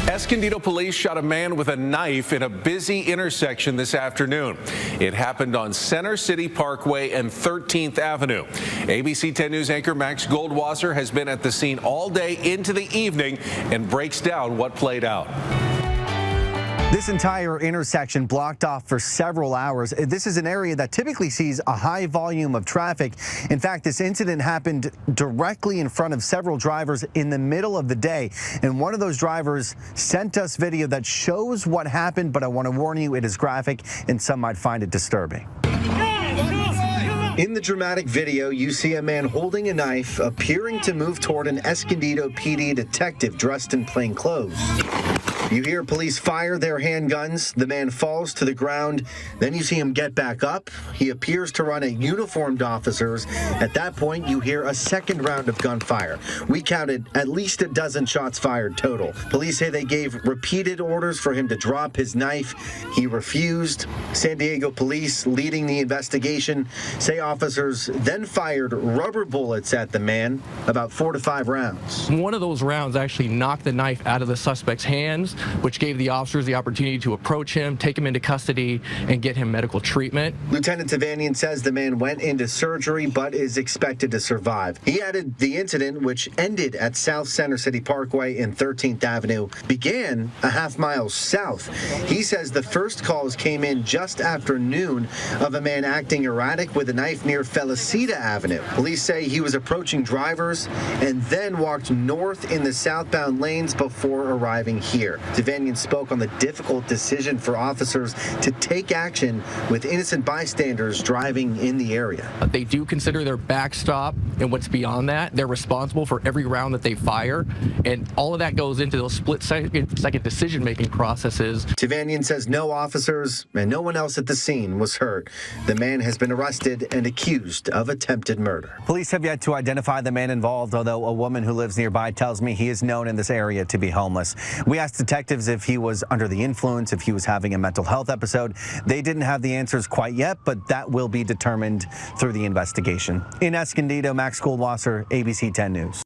Escondido police shot a man with a knife in a busy intersection this afternoon. It happened on Center City Parkway and 13th Avenue. ABC 10 News anchor Max Goldwasser has been at the scene all day into the evening and breaks down what played out. This entire intersection blocked off for several hours. This is an area that typically sees a high volume of traffic. In fact, this incident happened directly in front of several drivers in the middle of the day. And one of those drivers sent us video that shows what happened, but I want to warn you, it is graphic and some might find it disturbing. In the dramatic video, you see a man holding a knife, appearing to move toward an Escondido PD detective dressed in plain clothes. You hear police fire their handguns. The man falls to the ground. Then you see him get back up. He appears to run at uniformed officers. At that point, you hear a second round of gunfire. We counted at least a dozen shots fired total. Police say they gave repeated orders for him to drop his knife. He refused. San Diego police, leading the investigation, say officers then fired rubber bullets at the man, about 4 to 5 rounds. One of those rounds actually knocked the knife out of the suspect's hands, which gave the officers the opportunity to approach him, take him into custody, and get him medical treatment. Lieutenant Tavanian says the man went into surgery but is expected to survive. He added the incident, which ended at South Center City Parkway and 13th Avenue, began a half-mile south. He says the first calls came in just after noon of a man acting erratic with a knife near Felicita Avenue. Police say he was approaching drivers and then walked north in the southbound lanes before arriving here. Tavanian spoke on the difficult decision for officers to take action with innocent bystanders driving in the area. They do consider their backstop, and what's beyond that, they're responsible for every round that they fire, and all of that goes into those split-second decision-making processes. Tavanian says no officers and no one else at the scene was hurt. The man has been arrested and accused of attempted murder. Police have yet to identify the man involved, although a woman who lives nearby tells me he is known in this area to be homeless. We asked detectives if he was under the influence, if he was having a mental health episode. They didn't have the answers quite yet, but that will be determined through the investigation. In Escondido, Max Goldwasser, ABC 10 News.